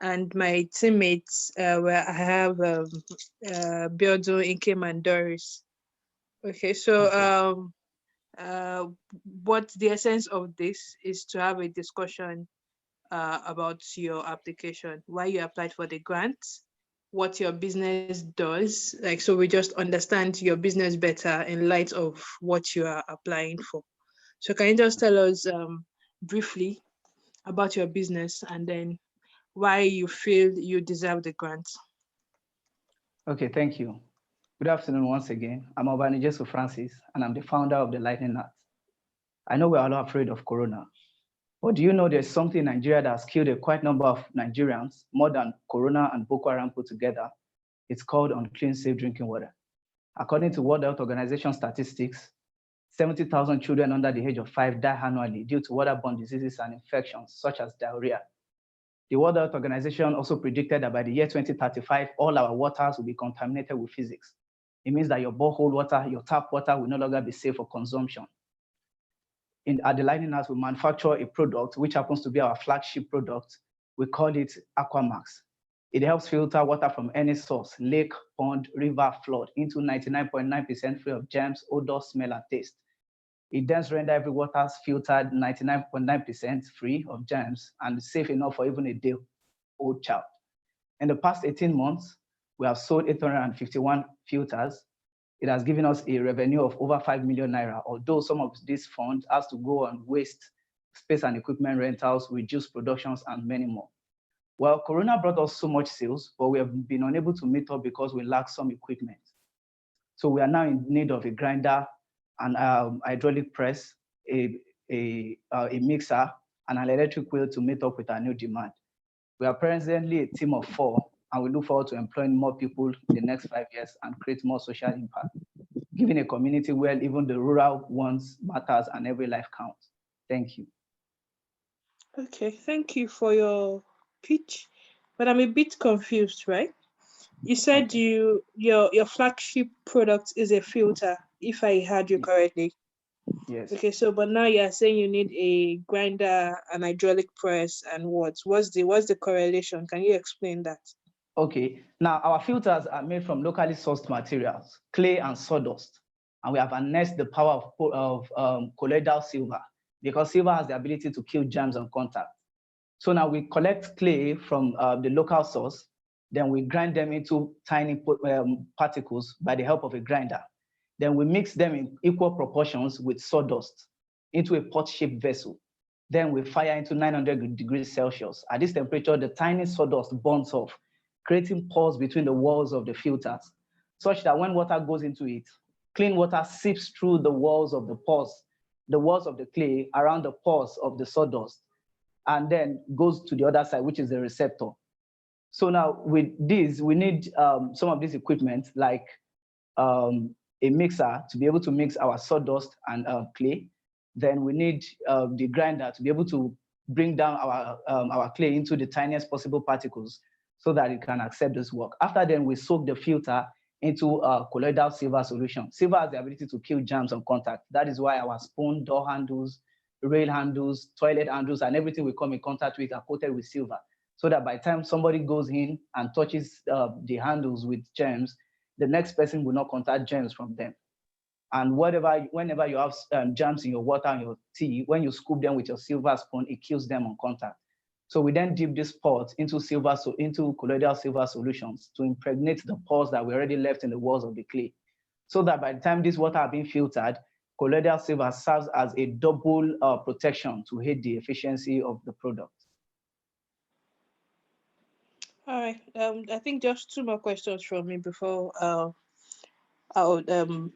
and my teammates, where I have Biodo, Inkem, and Doris. Okay, so Okay. uh, what the essence of this is to have a discussion about your application, why you applied for the grant, what your business does. Like, so we just understand your business better in light of what you are applying for. So, can you just tell us briefly about your business and then why you feel you deserve the grant? Okay, thank you. Good afternoon once again. I'm Obanijesu Francis, and I'm the founder of the Lightning Arts. I know we're all afraid of Corona, but do you know there's something in Nigeria that has killed a quite number of Nigerians, more than Corona and Boko Haram put together? It's called unclean, safe drinking water. According to World Health Organization statistics, 70,000 children under the age of 5 die annually due to waterborne diseases and infections such as diarrhea. The World Health Organization also predicted that by the year 2035, all our waters will be contaminated with physics. It means that your borehole water, your tap water will no longer be safe for consumption. At the Lightning House, we manufacture a product which happens to be our flagship product. We call it Aquamax. It helps filter water from any source, lake, pond, river, flood, into 99.9% free of germs, odor, smell, and taste. It then renders every water filtered 99.9% free of germs and safe enough for even a day-old child. In the past 18 months, we have sold 851 filters. It has given us a revenue of over 5 million naira, although some of these funds has to go on waste, space and equipment rentals, reduced productions, and many more. Well, Corona brought us so much sales, but we have been unable to meet up because we lack some equipment. So we are now in need of a grinder, an hydraulic press, a mixer, and an electric wheel to meet up with our new demand. We are presently a team of 4, and we look forward to employing more people in the next 5 years and create more social impact, giving a community where even the rural ones matters and every life counts. Thank you. Okay, thank you for your pitch, but I'm a bit confused, right? You said Okay. your flagship product is a filter, if I heard you correctly. Yes. Okay, so but now you're saying you need a grinder, an hydraulic press, and what? What's the correlation? Can you explain that? Okay. Now, our filters are made from locally sourced materials, clay and sawdust. And we have harnessed the power of colloidal silver because silver has the ability to kill germs on contact. So now we collect clay from the local source, then we grind them into tiny particles by the help of a grinder. Then we mix them in equal proportions with sawdust into a pot-shaped vessel. Then we fire into 900 degrees Celsius. At this temperature, the tiny sawdust burns off, creating pores between the walls of the filters, such that when water goes into it, clean water seeps through the walls of the walls of the clay around the pores of the sawdust, and then goes to the other side, which is the receptor. So now with this, we need some of this equipment like a mixer to be able to mix our sawdust and clay. Then we need the grinder to be able to bring down our clay into the tiniest possible particles so that it can accept this work. After then, we soak the filter into a colloidal silver solution. Silver has the ability to kill germs on contact. That is why our spoon, door handles, rail handles, toilet handles, and everything we come in contact with are coated with silver. So that by the time somebody goes in and touches the handles with germs, the next person will not contact germs from them. And whenever you have germs in your water and your tea, when you scoop them with your silver spoon, it kills them on contact. So we then dip this pot into colloidal silver solutions to impregnate the pores that were already left in the walls of the clay. So that by the time this water are being filtered, colloidal silver serves as a double protection to aid the efficiency of the product. All right. I think just two more questions from me before I would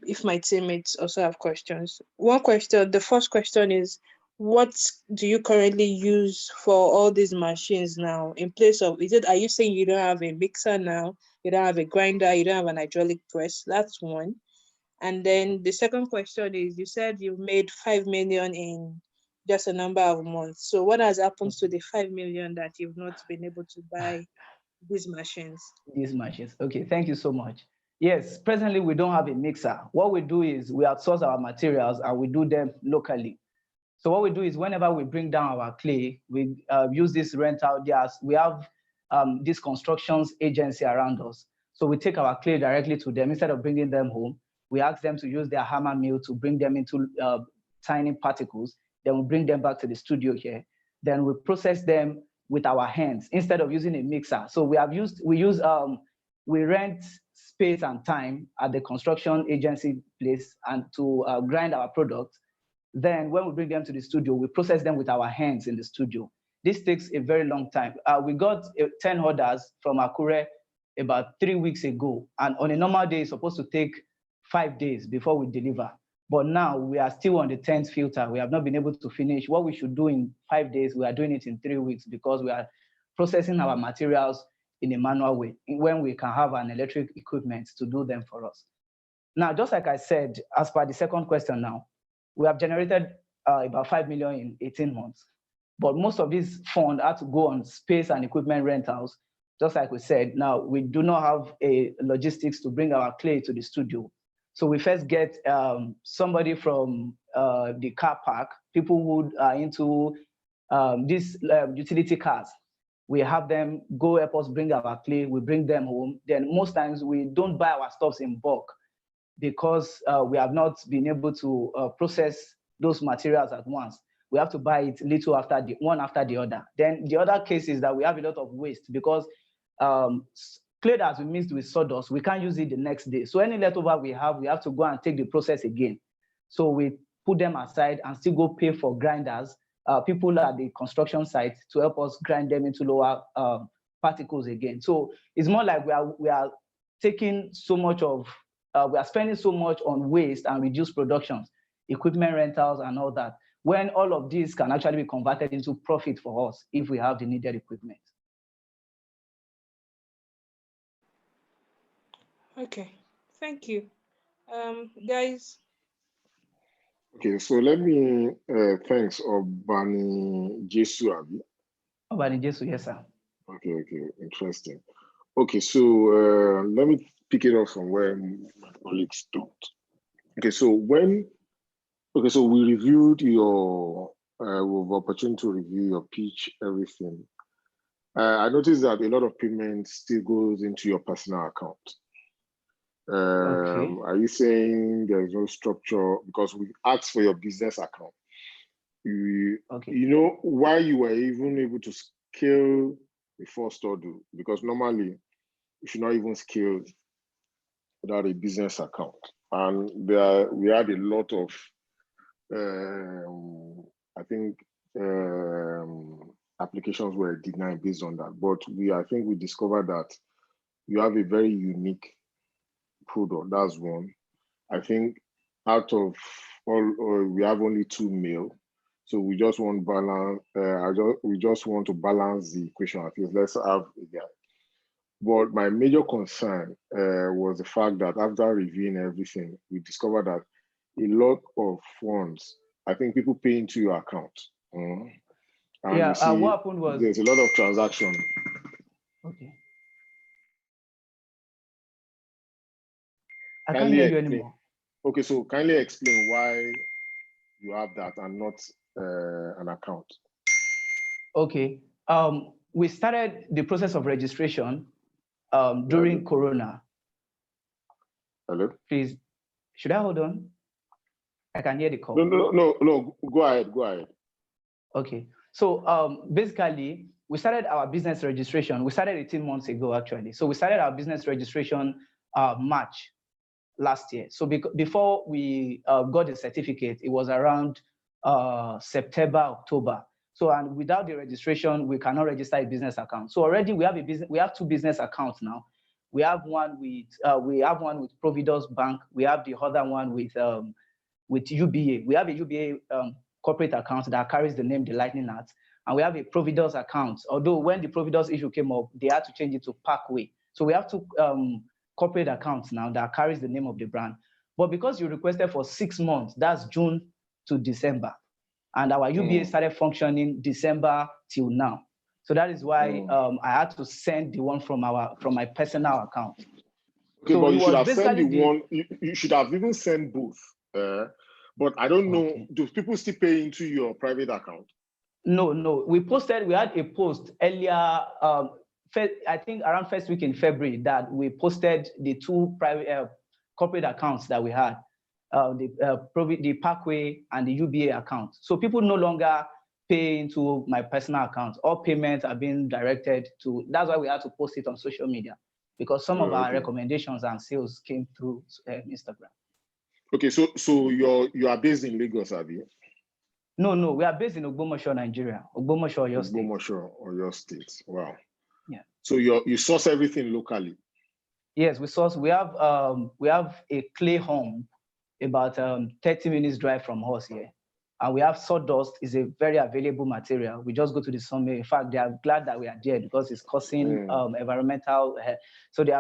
if my teammates also have questions. One question, the first question is, what do you currently use for all these machines now? In place of, are you saying you don't have a mixer now? You don't have a grinder, you don't have an hydraulic press? That's one. And then the second question is, you said you've made 5 million in just a number of months. So what has happened to the 5 million that you've not been able to buy these machines? These machines. Okay, thank you so much. Yes, presently we don't have a mixer. What we do is we outsource our materials and we do them locally. So what we do is whenever we bring down our clay, we use this rental gas. We have this constructions agency around us. So we take our clay directly to them. Instead of bringing them home, we ask them to use their hammer mill to bring them into tiny particles. Then we bring them back to the studio here. Then we process them with our hands instead of using a mixer. So we rent space and time at the construction agency place and to grind our products. Then when we bring them to the studio, we process them with our hands in the studio. This takes a very long time. We got 10 orders from Akure about 3 weeks ago. And on a normal day, it's supposed to take 5 days before we deliver. But now we are still on the 10th filter. We have not been able to finish. What we should do in 5 days, we are doing it in 3 weeks because we are processing our materials in a manual way when we can have an electric equipment to do them for us. Now, just like I said, as per the second question now, we have generated about 5 million in 18 months. But most of these funds had to go on space and equipment rentals. Just like we said, now we do not have a logistics to bring our clay to the studio. So we first get somebody from the car park, people who are into these utility cars. We have them go help us bring our clay, we bring them home. Then most times we don't buy our stuffs in bulk because we have not been able to process those materials at once. We have to buy it little after one after the other. Then the other case is that we have a lot of waste because clay that has been mixed with sawdust, we can't use it the next day. So any leftover we have to go and take the process again. So we put them aside and still go pay for grinders, people at the construction site to help us grind them into lower particles again. So it's more like we are taking so much of, we are spending so much on waste and reduced productions, equipment rentals and all that, when all of these can actually be converted into profit for us if we have the needed equipment. Okay, thank you. Guys. Okay, so let me thanks Obani Jesu Abi. Obani Jesu, yes, sir. Okay, interesting. Okay, so let me pick it up from where my colleagues stopped. Okay, so we reviewed your with opportunity to review your pitch, everything. I noticed that a lot of payments still goes into your personal account. Okay. Are you saying there is no structure because we asked for your business account? You know why you were even able to scale the first order? Because normally you should not even scale without a business account. And we had a lot of I think applications were denied based on that. But I think we discovered that you have a very unique product. That's one. I think out of all, we have only 2 male, so we just want balance. We just want to balance the equation. At least let's have a guy. But my major concern was the fact that after reviewing everything, we discovered that a lot of funds, I think people pay into your account. And yeah. you see, what happened was there's a lot of transaction. Okay. I can't hear you anymore. Okay, so kindly explain why you have that and not an account. Okay. We started the process of registration during Corona. Hello? Please, should I hold on? I can hear the call. No. Go ahead. Okay. So basically, we started our business registration. We started 18 months ago, actually. So we started our business registration March last year. So before we got the certificate, it was around September, October. So and without the registration, we cannot register a business account. So already we have 2 business accounts now. We have one with Providence Bank. We have the other one with UBA. We have a UBA corporate account that carries the name The Lightning Arts, and we have a Providence account. Although when the Providence issue came up, they had to change it to Parkway. So we have 2 corporate accounts now that carries the name of the brand. But because you requested for 6 months, that's June to December, and our UBA started functioning December till now. So that is why I had to send the one from my personal account. Okay, so but you should have sent the one. You should have even sent both. But I don't know. Do people still pay into your private account? No. We had a post earlier I think around first week in February that we posted the 2 private corporate accounts that we had, the Parkway and the UBA account. So people no longer pay into my personal account. All payments are being directed to. That's why we had to post it on social media, because some of our recommendations and sales came through Instagram. Okay, so you are based in Lagos, are you? No, we are based in Ogbomoso, Nigeria. Ogbomoso, Oyo State. Ogbomoso, Oyo State. Wow. Yeah. So you source everything locally. Yes, we source. We have a clay home about 30 minutes drive from us here, and we have sawdust. Is a very available material. We just go to the sawmill. In fact, they are glad that we are there because it's causing environmental. So they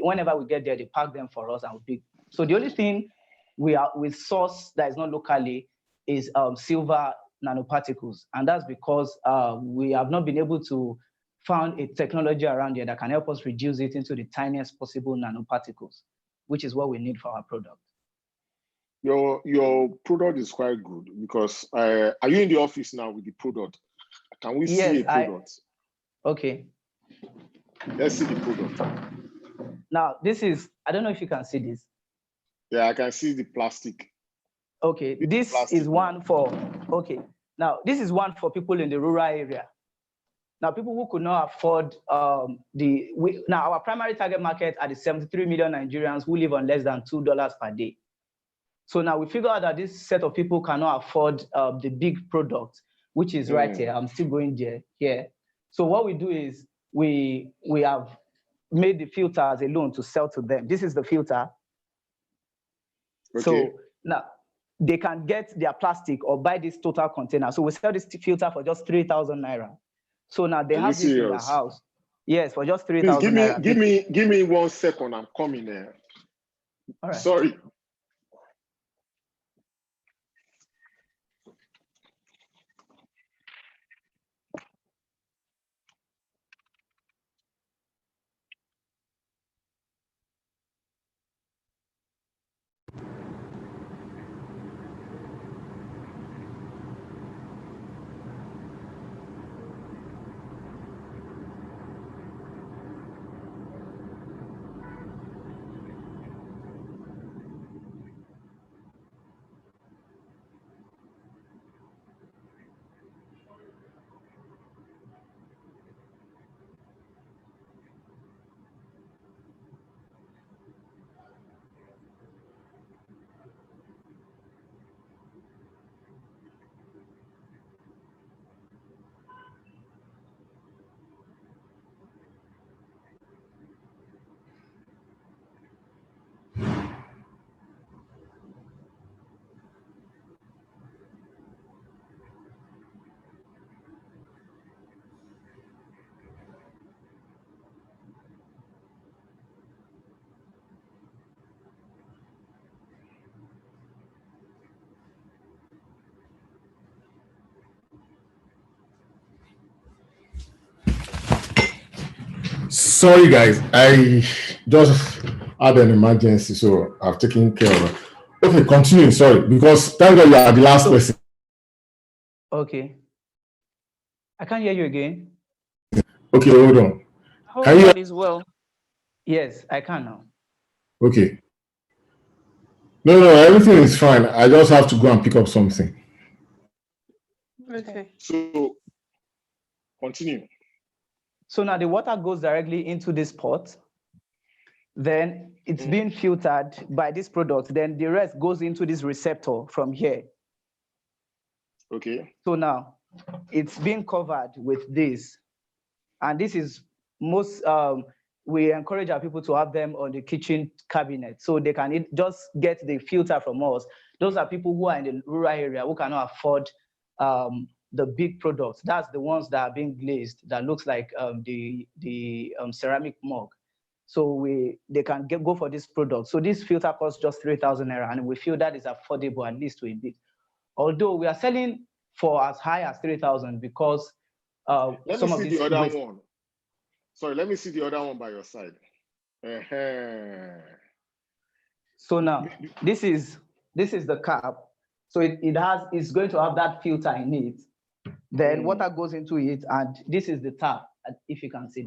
whenever we get there, they pack them for us and we pick. So the only thing we source that is not locally is silver nanoparticles, and that's because we have not been able to find a technology around here that can help us reduce it into the tiniest possible nanoparticles, which is what we need for our product. Your product is quite good because are you in the office now with the product? Can we see a product? Okay. Let's see the product. Now, this is, I don't know if you can see this. Yeah, I can see the plastic. Okay, this is one for, now this is one for people in the rural area. Now, people who could not afford now our primary target market are the 73 million Nigerians who live on less than $2 per day. So now we figure out that this set of people cannot afford the big product, which is right here. I'm still going there here. So what we do is we have made the filters alone to sell to them. This is the filter. Okay. So now they can get their plastic or buy this total container. So we sell this filter for just 3,000 naira. So now they have this in their house. Yes, for just 3,000 naira. Give me 1 second. I'm coming there. All right. Sorry. Sorry, guys. I just had an emergency, so I've taken care of it. Okay, continue. Sorry, because thank God you are the last person. Okay. I can't hear you again. Okay, hold on. Can you as well? Yes, I can now. Okay. No, everything is fine. I just have to go and pick up something. Okay. So continue. So now the water goes directly into this pot. Then it's being filtered by this product. Then the rest goes into this receptor from here. Okay. So now it's being covered with this. And this is most, we encourage our people to have them on the kitchen cabinet so they can just get the filter from us. Those are people who are in the rural area who cannot afford the big products. That's the ones that are being glazed that looks like the ceramic mug. So they can go for this product. So this filter costs just 3,000 naira, and we feel that is affordable at least to a bit. Although we are selling for as high as 3,000 because let me see the other one. Sorry, let me see the other one by your side. So now this is the cap. So it's going to have that filter in it. Then water goes into it, and this is the tap, if you can see this.